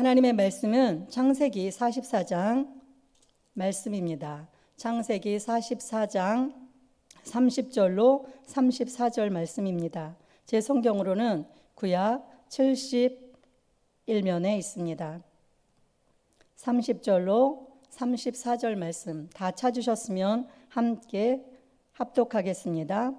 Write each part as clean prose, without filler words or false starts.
하나님의 말씀은 창세기 44장 말씀입니다. 창세기 44장 30절로 34절 말씀입니다. 제 성경으로는 구약 71면에 있습니다. 30절로 34절 말씀 다 찾으셨으면 함께 합독하겠습니다.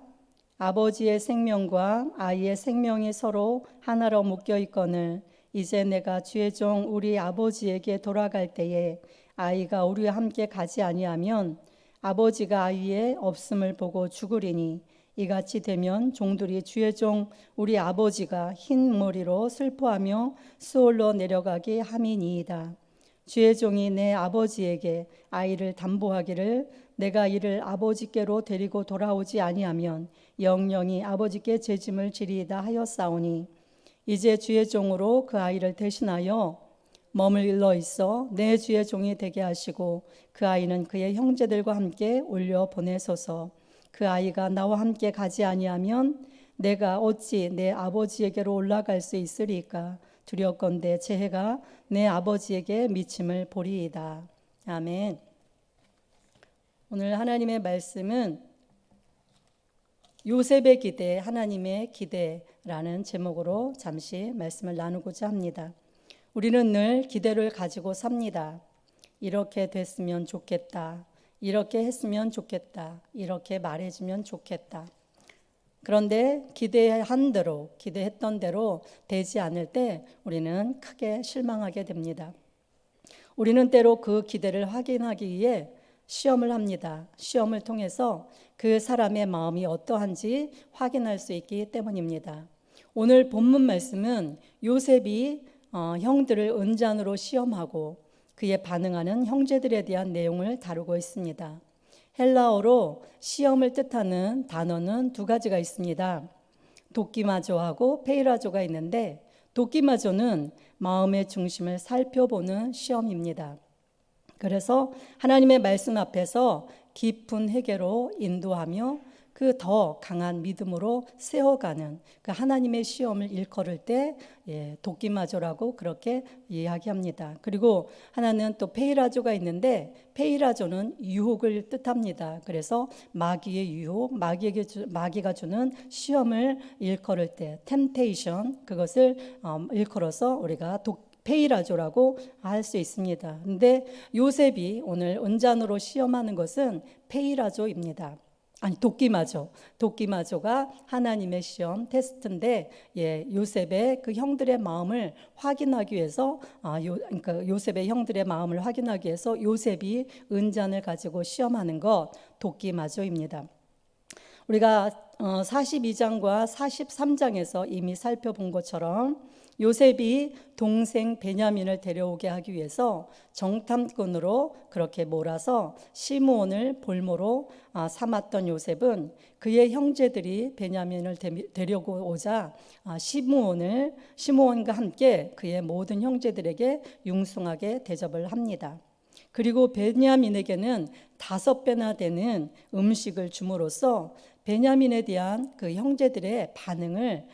아버지의 생명과 아이의 생명이 서로 하나로 묶여 있거늘 이제 내가 주의 종 우리 아버지에게 돌아갈 때에 아이가 우리와 함께 가지 아니하면 아버지가 아이의 없음을 보고 죽으리니 이같이 되면 종들이 주의 종 우리 아버지가 흰 머리로 슬퍼하며 수올로 내려가게 함이니이다. 주의 종이 내 아버지에게 아이를 담보하기를 내가 이를 아버지께로 데리고 돌아오지 아니하면 영영이 아버지께 죄짐을 지리이다 하였사오니 이제 주의 종으로 그 아이를 대신하여 머물러 있어 내 주의 종이 되게 하시고 그 아이는 그의 형제들과 함께 올려 보내소서. 그 아이가 나와 함께 가지 아니하면 내가 어찌 내 아버지에게로 올라갈 수 있으리까? 두렵건대 제 해가 내 아버지에게 미침을 보리이다. 아멘. 오늘 하나님의 말씀은 요셉의 기대, 하나님의 기대라는 제목으로 잠시 말씀을 나누고자 합니다. 우리는 늘 기대를 가지고 삽니다. 이렇게 됐으면 좋겠다. 이렇게 했으면 좋겠다. 이렇게 말해주면 좋겠다. 그런데 기대한 대로, 기대했던 대로 되지 않을 때 우리는 크게 실망하게 됩니다. 우리는 때로 그 기대를 확인하기 위해 시험을 합니다. 시험을 통해서 그 사람의 마음이 어떠한지 확인할 수 있기 때문입니다. 오늘 본문 말씀은 요셉이 형들을 은잔으로 시험하고 그에 반응하는 형제들에 대한 내용을 다루고 있습니다. 헬라어로 시험을 뜻하는 단어는 두 가지가 있습니다. 도끼마조하고 페이라조가 있는데 도끼마조는 마음의 중심을 살펴보는 시험입니다. 그래서 하나님의 말씀 앞에서 깊은 회개로 인도하며 그 더 강한 믿음으로 세워가는 그 하나님의 시험을 일컬을 때 도끼마조라고 그렇게 이야기합니다. 그리고 하나는 또 페이라조가 있는데 페이라조는 유혹을 뜻합니다. 그래서 마귀의 유혹, 마귀가 주는 시험을 일컬을 때 템테이션 그것을 일컬어서 우리가 페이라조라고 할 수 있습니다. 그런데 요셉이 오늘 은잔으로 시험하는 것은 페이라조입니다. 아니 도끼마조가 하나님의 시험 테스트인데 요셉의 그 형들의 마음을 확인하기 위해서 그러니까 요셉의 형들의 마음을 확인하기 위해서 요셉이 은잔을 가지고 시험하는 것 도끼마조입니다. 우리가 42장과 43장에서 이미 살펴본 것처럼 요셉이 동생 베냐민을 데려오게 하기 위해서 정탐꾼으로 그렇게 몰아서 시므온을 볼모로 삼았던 요셉은 그의 형제들이 베냐민을 데려고 오자 시므온과 함께 그의 모든 형제들에게 융숭하게 대접을 합니다. 그리고 베냐민에게는 5배나 되는 음식을 줌으로써 베냐민에 대한 그 형제들의 반응을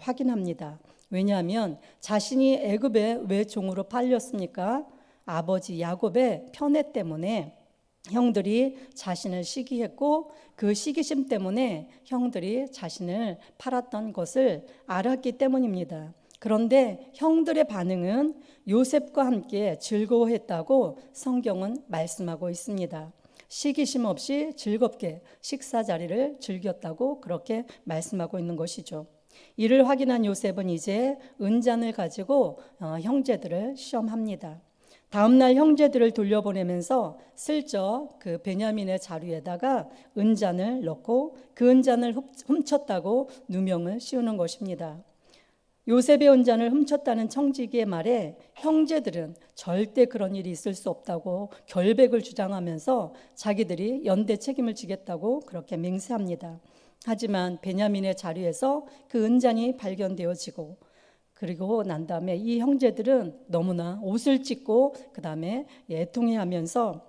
확인합니다. 왜냐하면 자신이 애굽에 왜 종으로 팔렸습니까? 아버지 야곱의 편애 때문에 형들이 자신을 시기했고 그 시기심 때문에 형들이 자신을 팔았던 것을 알았기 때문입니다. 그런데 형들의 반응은 요셉과 함께 즐거워했다고 성경은 말씀하고 있습니다. 시기심 없이 즐겁게 식사 자리를 즐겼다고 그렇게 말씀하고 있는 것이죠. 이를 확인한 요셉은 이제 은잔을 가지고 형제들을 시험합니다. 다음 날 형제들을 돌려보내면서 슬쩍 그 베냐민의 자루에다가 은잔을 넣고 그 은잔을 훔쳤다고 누명을 씌우는 것입니다. 요셉의 은잔을 훔쳤다는 청지기의 말에 형제들은 절대 그런 일이 있을 수 없다고 결백을 주장하면서 자기들이 연대 책임을 지겠다고 그렇게 맹세합니다. 하지만 베냐민의 자리에서 그 은잔이 발견되어지고 그리고 난 다음에 이 형제들은 너무나 옷을 찢고 그 다음에 애통해하면서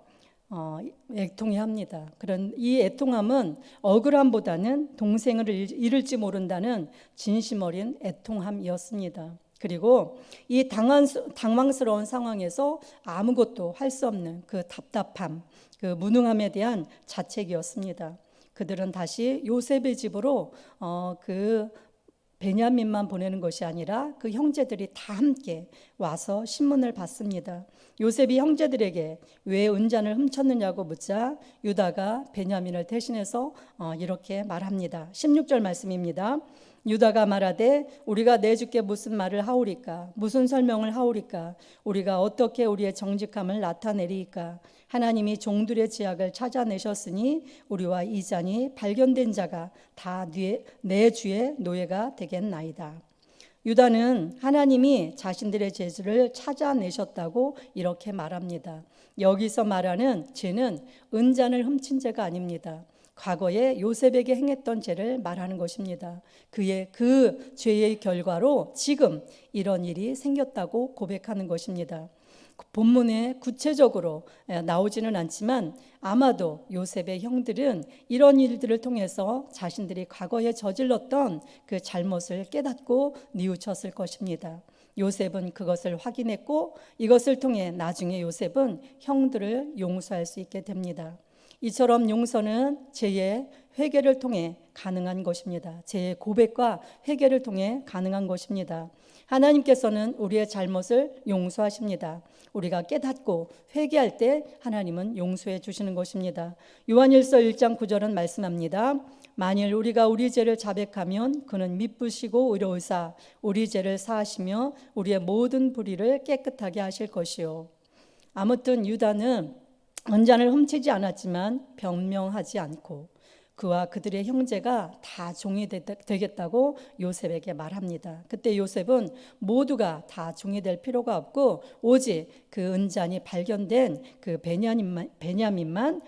애통해합니다. 그런 이 애통함은 억울함보다는 동생을 잃을지 모른다는 진심 어린 애통함이었습니다. 그리고 이 당황스러운 상황에서 아무것도 할 수 없는 그 답답함, 그 무능함에 대한 자책이었습니다. 그들은 다시 요셉의 집으로 그 베냐민만 보내는 것이 아니라 그 형제들이 다 함께 와서 신문을 받습니다. 요셉이 형제들에게 왜 은잔을 훔쳤느냐고 묻자 유다가 베냐민을 대신해서 이렇게 말합니다. 16절 말씀입니다. 유다가 말하되 우리가 내 주께 무슨 말을 하오리까? 무슨 설명을 하오리까? 우리가 어떻게 우리의 정직함을 나타내리이까? 하나님이 종들의 지약을 찾아내셨으니 우리와 이 잔이 발견된 자가 다 내 주의 노예가 되겠나이다. 유다는 하나님이 자신들의 죄를 찾아내셨다고 이렇게 말합니다. 여기서 말하는 죄는 은잔을 훔친 죄가 아닙니다. 과거에 요셉에게 행했던 죄를 말하는 것입니다. 그의 그 죄의 결과로 지금 이런 일이 생겼다고 고백하는 것입니다. 본문에 구체적으로 나오지는 않지만 아마도 요셉의 형들은 이런 일들을 통해서 자신들이 과거에 저질렀던 그 잘못을 깨닫고 뉘우쳤을 것입니다. 요셉은 그것을 확인했고 이것을 통해 나중에 요셉은 형들을 용서할 수 있게 됩니다. 이처럼 용서는 죄의 회개를 통해 가능한 것입니다. 죄의 고백과 회개를 통해 가능한 것입니다. 하나님께서는 우리의 잘못을 용서하십니다. 우리가 깨닫고 회개할 때 하나님은 용서해 주시는 것입니다. 요한일서 1장 9절은 말씀합니다. 만일 우리가 우리 죄를 자백하면 그는 미쁘시고 의로우사 우리 죄를 사하시며 우리의 모든 불의를 깨끗하게 하실 것이요. 아무튼 유다는 은잔을 훔치지 않았지만 변명하지 않고 그와 그들의 형제가 다 종이 되겠다고 요셉에게 말합니다. 그때 요셉은 모두가 다 종이 될 필요가 없고 오직 그 은잔이 발견된 그 베냐민만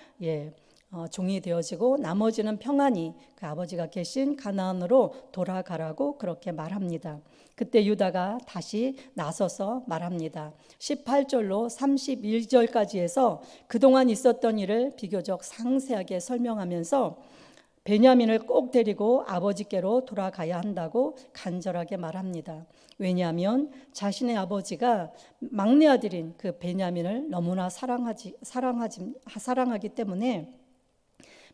종이 되어지고 나머지는 평안히 그 아버지가 계신 가나안으로 돌아가라고 그렇게 말합니다. 그때 유다가 다시 나서서 말합니다. 18절로 31절까지 해서 그동안 있었던 일을 비교적 상세하게 설명하면서 베냐민을 꼭 데리고 아버지께로 돌아가야 한다고 간절하게 말합니다. 왜냐하면 자신의 아버지가 막내 아들인 그 베냐민을 너무나 사랑하기 때문에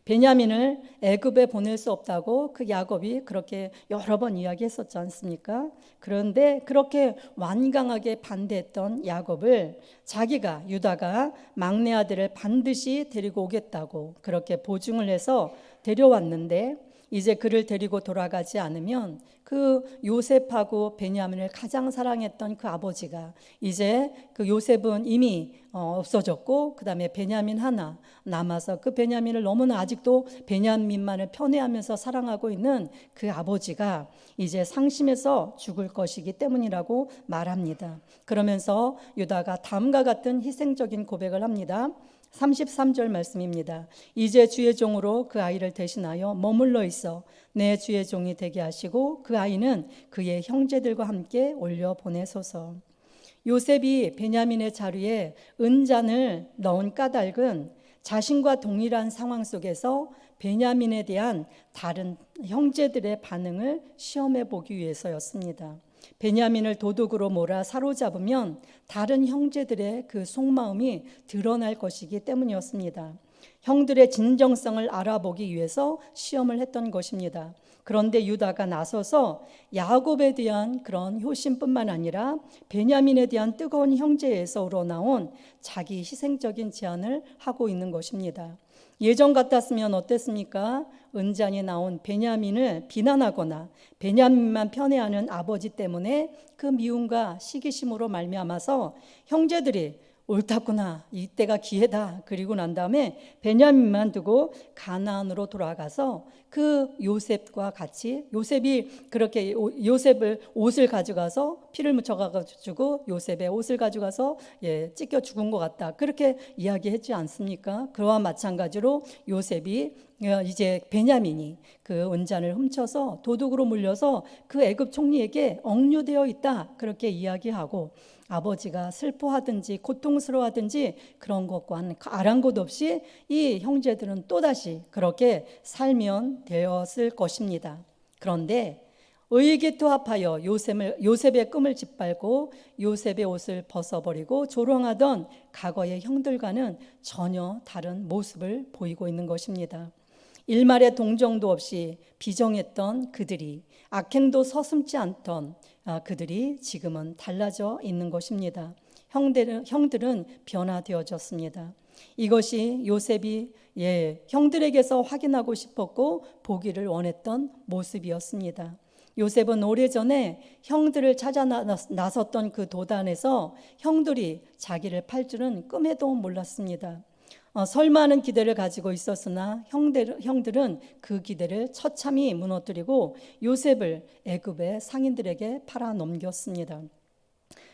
베냐민을 애굽에 보낼 수 없다고 그 야곱이 그렇게 여러 번 이야기했었지 않습니까? 그런데 그렇게 완강하게 반대했던 야곱을 자기가 유다가 막내 아들을 반드시 데리고 오겠다고 그렇게 보증을 해서 데려왔는데 이제 그를 데리고 돌아가지 않으면 그 요셉하고 베냐민을 가장 사랑했던 그 아버지가 이제 그 요셉은 이미 없어졌고 그 다음에 베냐민 하나 남아서 그 베냐민을 너무나 아직도 베냐민만을 편애하면서 사랑하고 있는 그 아버지가 이제 상심해서 죽을 것이기 때문이라고 말합니다. 그러면서 유다가 다음과 같은 희생적인 고백을 합니다. 33절 말씀입니다. 이제 주의 종으로 그 아이를 대신하여 머물러 있어 내 주의 종이 되게 하시고 그 아이는 그의 형제들과 함께 올려 보내소서. 요셉이 베냐민의 자루에 은잔을 넣은 까닭은 자신과 동일한 상황 속에서 베냐민에 대한 다른 형제들의 반응을 시험해 보기 위해서였습니다. 베냐민을 도둑으로 몰아 사로잡으면 다른 형제들의 그 속마음이 드러날 것이기 때문이었습니다. 형들의 진정성을 알아보기 위해서 시험을 했던 것입니다. 그런데 유다가 나서서 야곱에 대한 그런 효심뿐만 아니라 베냐민에 대한 뜨거운 형제에서 우러나온 자기 희생적인 제안을 하고 있는 것입니다. 예전 같았으면 어땠습니까? 은잔이 나온 베냐민을 비난하거나 베냐민만 편애하는 아버지 때문에 그 미움과 시기심으로 말미암아서 형제들이 옳았구나, 이때가 기회다, 그리고 난 다음에 베냐민만 두고 가나안으로 돌아가서 그 요셉과 같이 요셉이 그렇게 요셉을 옷을 가져가서 피를 묻혀가지고 요셉의 옷을 가져가서 찢겨 죽은 것 같다, 그렇게 이야기했지 않습니까? 그와 마찬가지로 요셉이 이제 베냐민이 그 은잔을 훔쳐서 도둑으로 물려서 그 애굽 총리에게 억류되어 있다, 그렇게 이야기하고 아버지가 슬퍼하든지 고통스러워하든지 그런 것과는 아랑곳 없이 이 형제들은 또다시 그렇게 살면 되었을 것입니다. 그런데 의기투합하여 요셉의 끔을 짓밟고 요셉의 옷을 벗어버리고 조롱하던 과거의 형들과는 전혀 다른 모습을 보이고 있는 것입니다. 일말의 동정도 없이 비정했던 그들이, 악행도 서슴지 않던 그들이 지금은 달라져 있는 것입니다. 형들은 변화되어졌습니다. 이것이 요셉이 형들에게서 확인하고 싶었고 보기를 원했던 모습이었습니다. 요셉은 오래전에 형들을 찾아 나섰던 그 도단에서 형들이 자기를 팔 줄은 꿈에도 몰랐습니다. 설마하는 기대를 가지고 있었으나 형들은 그 기대를 처참히 무너뜨리고 요셉을 애굽의 상인들에게 팔아 넘겼습니다.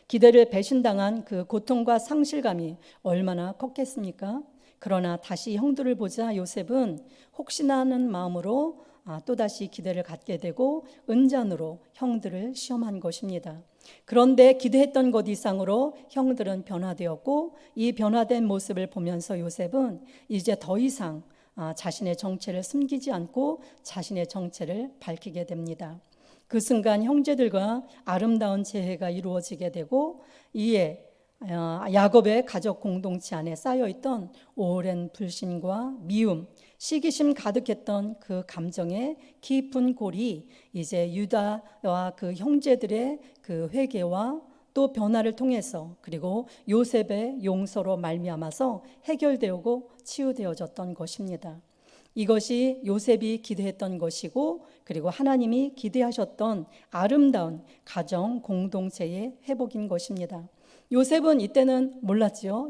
기대를 배신당한 그 고통과 상실감이 얼마나 컸겠습니까? 그러나 다시 형들을 보자 요셉은 혹시나 하는 마음으로 또다시 기대를 갖게 되고 은잔으로 형들을 시험한 것입니다. 그런데 기대했던 것 이상으로 형들은 변화되었고 이 변화된 모습을 보면서 요셉은 이제 더 이상 자신의 정체를 숨기지 않고 자신의 정체를 밝히게 됩니다. 그 순간 형제들과 아름다운 재회가 이루어지게 되고 이에 야곱의 가족 공동체 안에 쌓여있던 오랜 불신과 미움, 시기심 가득했던 그 감정의 깊은 골이 이제 유다와 그 형제들의 그 회개와 또 변화를 통해서 그리고 요셉의 용서로 말미암아서 해결되고 치유되어졌던 것입니다. 이것이 요셉이 기대했던 것이고 그리고 하나님이 기대하셨던 아름다운 가정 공동체의 회복인 것입니다. 요셉은 이때는 몰랐지요.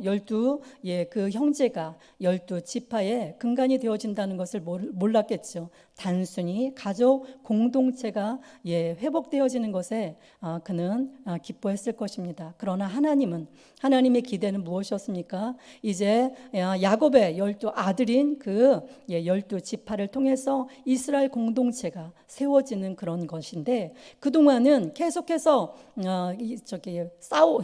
그 형제가 12지파의 근간이 되어진다는 것을 몰랐겠죠. 단순히 가족 공동체가 회복되어지는 것에 그는 기뻐했을 것입니다. 그러나 하나님의 기대는 무엇이었습니까? 이제 야곱의 12아들인 그 12지파를 통해서 이스라엘 공동체가 세워지는 그런 것인데 그동안은 계속해서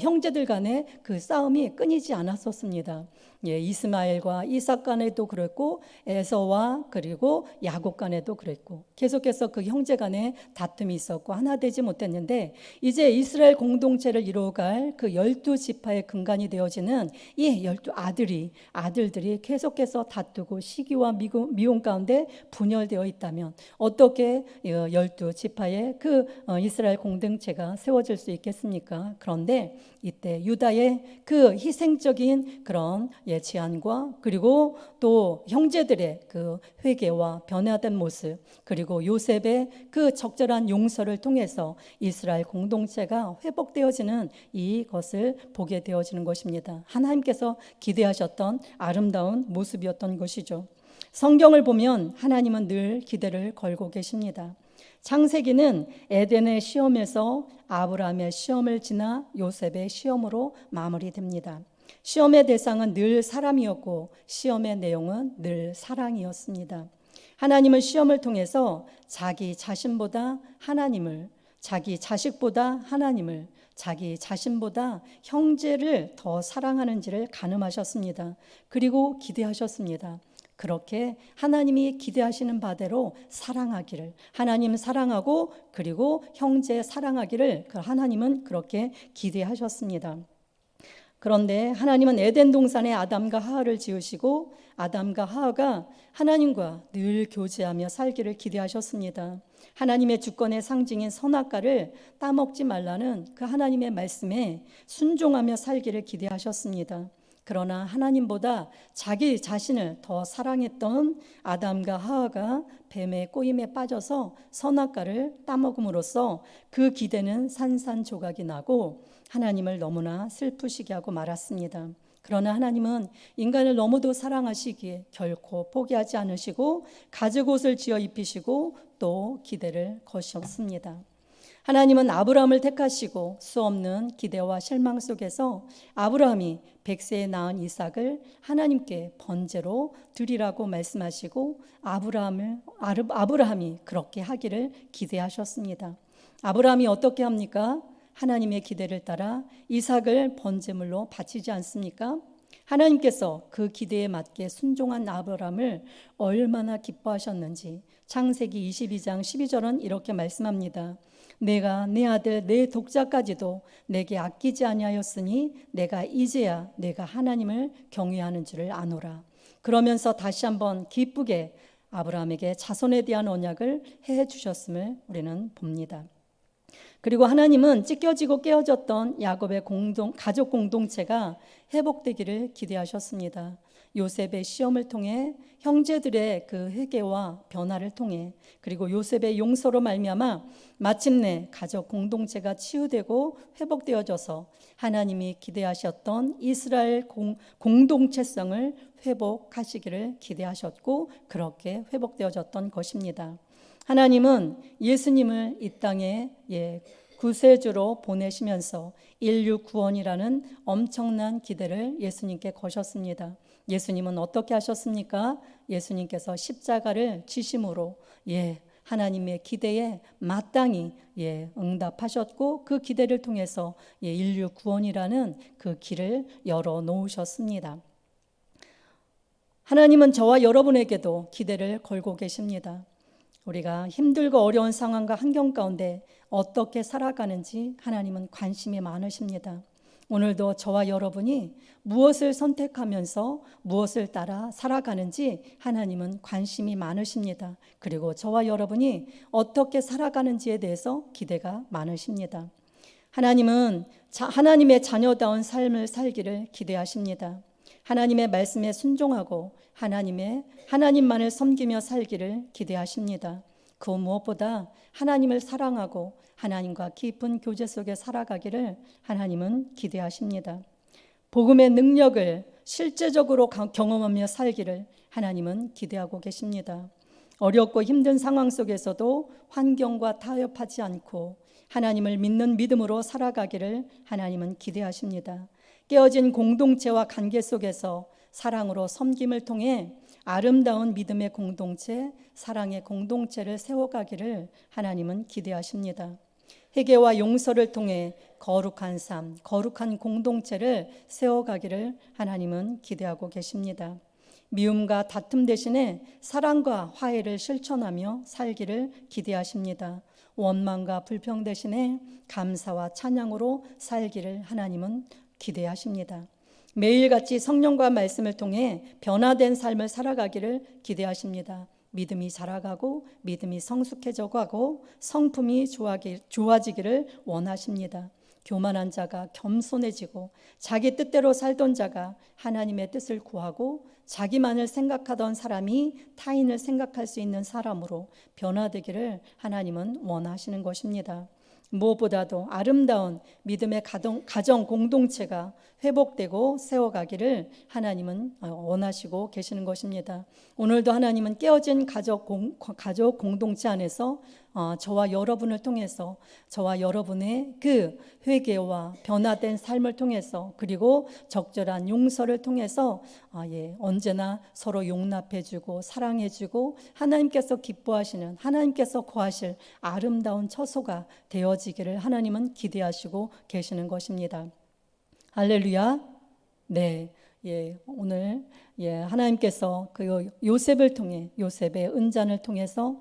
형제들 간의 그 싸움이 끊이지 않았었습니다. 이스마엘과 이삭 간에도 그랬고 에서와 그리고 야곱 간에도 그랬고 계속해서 그 형제 간에 다툼이 있었고 하나 되지 못했는데 이제 이스라엘 공동체를 이루어갈 그 12지파의 근간이 되어지는 이 12아들들이 계속해서 다투고 시기와 미움 가운데 분열되어 있다면 어떻게 12지파의 그 이스라엘 공동체가 세워질 수 있겠습니까? 그런데 이때 유다의 그 희생적인 그런 제안과 그리고 또 형제들의 그 회개와 변화된 모습 그리고 요셉의 그 적절한 용서를 통해서 이스라엘 공동체가 회복되어지는 이것을 보게 되어지는 것입니다. 하나님께서 기대하셨던 아름다운 모습이었던 것이죠. 성경을 보면 하나님은 늘 기대를 걸고 계십니다. 창세기는 에덴의 시험에서 아브라함의 시험을 지나 요셉의 시험으로 마무리됩니다. 시험의 대상은 늘 사람이었고 시험의 내용은 늘 사랑이었습니다. 하나님은 시험을 통해서 자기 자신보다 하나님을, 자기 자식보다 하나님을, 자기 자신보다 형제를 더 사랑하는지를 가늠하셨습니다. 그리고 기대하셨습니다. 그렇게 하나님이 기대하시는 바대로 사랑하기를, 하나님 사랑하고 그리고 형제 사랑하기를 하나님은 그렇게 기대하셨습니다. 그런데 하나님은 에덴 동산에 아담과 하와를 지으시고 아담과 하와가 하나님과 늘 교제하며 살기를 기대하셨습니다. 하나님의 주권의 상징인 선악과를 따먹지 말라는 그 하나님의 말씀에 순종하며 살기를 기대하셨습니다. 그러나 하나님보다 자기 자신을 더 사랑했던 아담과 하와가 뱀의 꼬임에 빠져서 선악과를 따먹음으로써 그 기대는 산산조각이 나고 하나님을 너무나 슬프시게 하고 말았습니다. 그러나 하나님은 인간을 너무도 사랑하시기에 결코 포기하지 않으시고 가죽옷을 지어 입히시고 또 기대를 거셨습니다. 하나님은 아브라함을 택하시고 수없는 기대와 실망 속에서 아브라함이 100세에 낳은 이삭을 하나님께 번제로 드리라고 말씀하시고 아브라함이 그렇게 하기를 기대하셨습니다. 아브라함이 어떻게 합니까? 하나님의 기대를 따라 이삭을 번제물로 바치지 않습니까? 하나님께서 그 기대에 맞게 순종한 아브라함을 얼마나 기뻐하셨는지 창세기 22장 12절은 이렇게 말씀합니다. 내가 내 아들 내 독자까지도 내게 아끼지 아니하였으니 내가 이제야 내가 하나님을 경외하는 줄을 아노라. 그러면서 다시 한번 기쁘게 아브라함에게 자손에 대한 언약을 해 주셨음을 우리는 봅니다. 그리고 하나님은 찢겨지고 깨어졌던 야곱의 가족 공동체가 회복되기를 기대하셨습니다. 요셉의 시험을 통해 형제들의 그 회개와 변화를 통해 그리고 요셉의 용서로 말미암아 마침내 가족 공동체가 치유되고 회복되어져서 하나님이 기대하셨던 이스라엘 공동체성을 회복하시기를 기대하셨고 그렇게 회복되어졌던 것입니다. 하나님은 예수님을 이 땅에 구세주로 보내시면서 인류 구원이라는 엄청난 기대를 예수님께 거셨습니다. 예수님은 어떻게 하셨습니까? 예수님께서 십자가를 지심으로 하나님의 기대에 마땅히 응답하셨고 그 기대를 통해서 인류 구원이라는 그 길을 열어 놓으셨습니다. 하나님은 저와 여러분에게도 기대를 걸고 계십니다. 우리가 힘들고 어려운 상황과 환경 가운데 어떻게 살아가는지 하나님은 관심이 많으십니다. 오늘도 저와 여러분이 무엇을 선택하면서 무엇을 따라 살아가는지 하나님은 관심이 많으십니다. 그리고 저와 여러분이 어떻게 살아가는지에 대해서 기대가 많으십니다. 하나님은 하나님의 자녀다운 삶을 살기를 기대하십니다. 하나님의 말씀에 순종하고 하나님만을 섬기며 살기를 기대하십니다. 그 무엇보다 하나님을 사랑하고 하나님과 깊은 교제 속에 살아가기를 하나님은 기대하십니다. 복음의 능력을 실제적으로 경험하며 살기를 하나님은 기대하고 계십니다. 어렵고 힘든 상황 속에서도 환경과 타협하지 않고 하나님을 믿는 믿음으로 살아가기를 하나님은 기대하십니다. 깨어진 공동체와 관계 속에서 사랑으로 섬김을 통해 아름다운 믿음의 공동체, 사랑의 공동체를 세워가기를 하나님은 기대하십니다. 회개와 용서를 통해 거룩한 삶, 거룩한 공동체를 세워가기를 하나님은 기대하고 계십니다. 미움과 다툼 대신에 사랑과 화해를 실천하며 살기를 기대하십니다. 원망과 불평 대신에 감사와 찬양으로 살기를 하나님은 기대하십니다. 매일같이 성령과 말씀을 통해 변화된 삶을 살아가기를 기대하십니다. 믿음이 자라가고 믿음이 성숙해져 가고 성품이 좋아지기를 원하십니다. 교만한 자가 겸손해지고 자기 뜻대로 살던 자가 하나님의 뜻을 구하고 자기만을 생각하던 사람이 타인을 생각할 수 있는 사람으로 변화되기를 하나님은 원하시는 것입니다. 무엇보다도 아름다운 믿음의 가정 공동체가 회복되고 세워가기를 하나님은 원하시고 계시는 것입니다. 오늘도 하나님은 깨어진 가족 공동체 안에서 저와 여러분을 통해서 저와 여러분의 그 회개와 변화된 삶을 통해서 그리고 적절한 용서를 통해서 언제나 서로 용납해주고 사랑해주고 하나님께서 기뻐하시는 하나님께서 거하실 아름다운 처소가 되어지기를 하나님은 기대하시고 계시는 것입니다. 할렐루야. 네. 오늘 하나님께서 그 요셉을 통해 요셉의 은잔을 통해서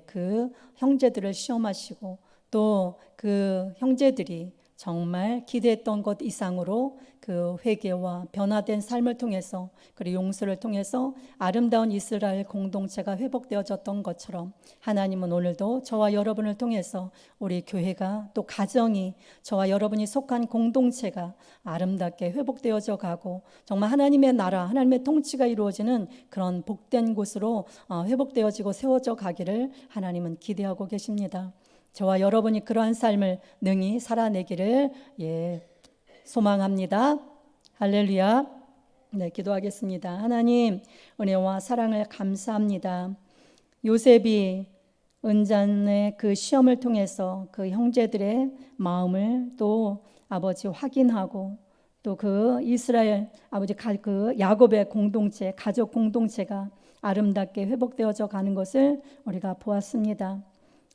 그 형제들을 시험하시고 또 그 형제들이 정말 기대했던 것 이상으로 그 회개와 변화된 삶을 통해서 그리고 용서를 통해서 아름다운 이스라엘 공동체가 회복되어졌던 것처럼 하나님은 오늘도 저와 여러분을 통해서 우리 교회가 또 가정이 저와 여러분이 속한 공동체가 아름답게 회복되어져 가고 정말 하나님의 나라 하나님의 통치가 이루어지는 그런 복된 곳으로 회복되어지고 세워져 가기를 하나님은 기대하고 계십니다. 저와 여러분이 그러한 삶을 능히 살아내기를 소망합니다. 할렐루야. 네, 기도하겠습니다. 하나님 은혜와 사랑을 감사합니다. 요셉이 은잔의 그 시험을 통해서 그 형제들의 마음을 또 아버지 확인하고 또 그 이스라엘 아버지 그 야곱의 공동체 가족 공동체가 아름답게 회복되어져 가는 것을 우리가 보았습니다.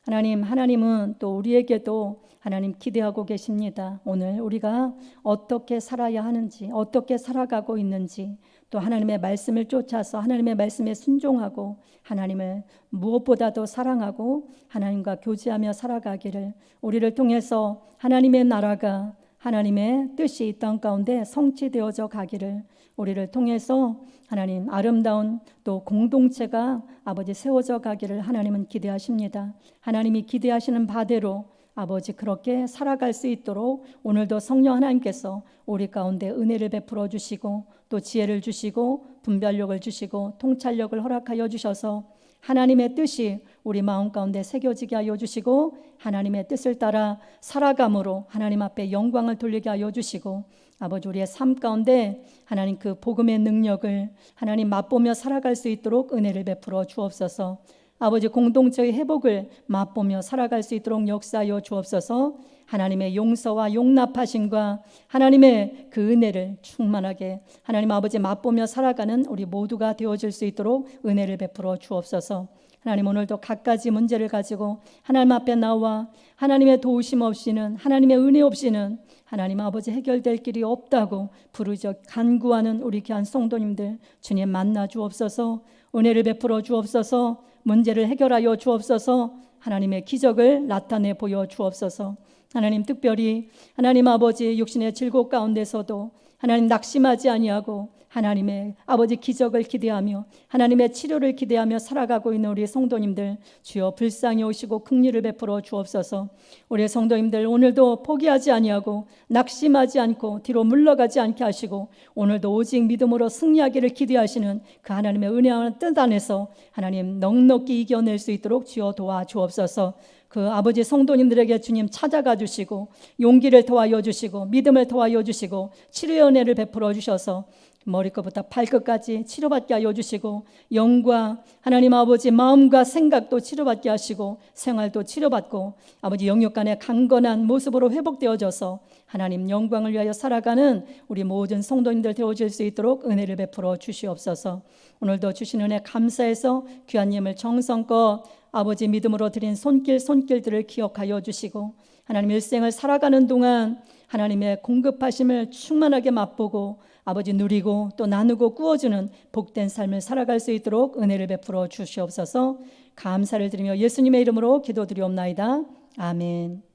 하나님은 또 우리에게도 하나님 기대하고 계십니다. 오늘 우리가 어떻게 살아야 하는지, 어떻게 살아가고 있는지, 또 하나님의 말씀을 쫓아서 하나님의 말씀에 순종하고 하나님을 무엇보다도 사랑하고 하나님과 교제하며 살아가기를, 우리를 통해서 하나님의 나라가, 하나님의 뜻이 이 땅 가운데 성취되어져 가기를, 우리를 통해서 하나님 아름다운 또 공동체가 아버지 세워져 가기를 하나님은 기대하십니다. 하나님이 기대하시는 바대로 아버지 그렇게 살아갈 수 있도록 오늘도 성령 하나님께서 우리 가운데 은혜를 베풀어 주시고 또 지혜를 주시고 분별력을 주시고 통찰력을 허락하여 주셔서 하나님의 뜻이 우리 마음 가운데 새겨지게 하여 주시고 하나님의 뜻을 따라 살아감으로 하나님 앞에 영광을 돌리게 하여 주시고 아버지 우리의 삶 가운데 하나님 그 복음의 능력을 하나님 맛보며 살아갈 수 있도록 은혜를 베풀어 주옵소서. 아버지 공동체의 회복을 맛보며 살아갈 수 있도록 역사하여 주옵소서. 하나님의 용서와 용납하심과 하나님의 그 은혜를 충만하게 하나님 아버지 맛보며 살아가는 우리 모두가 되어질 수 있도록 은혜를 베풀어 주옵소서. 하나님 오늘도 갖가지 문제를 가지고 하나님 앞에 나와 하나님의 도우심 없이는, 하나님의 은혜 없이는 하나님 아버지 해결될 길이 없다고 부르짖어 간구하는 우리 귀한 성도님들 주님 만나 주옵소서. 은혜를 베풀어 주옵소서. 문제를 해결하여 주옵소서. 하나님의 기적을 나타내 보여 주옵소서. 하나님 특별히 하나님 아버지 육신의 질곡 가운데서도 하나님 낙심하지 아니하고 하나님의 아버지 기적을 기대하며 하나님의 치료를 기대하며 살아가고 있는 우리 성도님들 주여 불쌍히 오시고 긍휼을 베풀어 주옵소서. 우리 성도님들 오늘도 포기하지 아니하고 낙심하지 않고 뒤로 물러가지 않게 하시고 오늘도 오직 믿음으로 승리하기를 기대하시는 그 하나님의 은혜와 뜻 안에서 하나님 넉넉히 이겨낼 수 있도록 주여 도와 주옵소서. 그 아버지 성도님들에게 주님 찾아가 주시고 용기를 더하여 주시고 믿음을 더하여 주시고 치료의 은혜를 베풀어 주셔서 머리끝부터 발끝까지 치료받게 하여 주시고 영과 하나님 아버지 마음과 생각도 치료받게 하시고 생활도 치료받고 아버지 영육 간의 강건한 모습으로 회복되어져서 하나님 영광을 위하여 살아가는 우리 모든 성도님들 되어질 수 있도록 은혜를 베풀어 주시옵소서. 오늘도 주신 은혜 감사해서 귀한 예물 정성껏 아버지 믿음으로 드린 손길들을 기억하여 주시고 하나님 일생을 살아가는 동안 하나님의 공급하심을 충만하게 맛보고 아버지 누리고 또 나누고 꾸어주는 복된 삶을 살아갈 수 있도록 은혜를 베풀어 주시옵소서. 감사를 드리며 예수님의 이름으로 기도드리옵나이다. 아멘.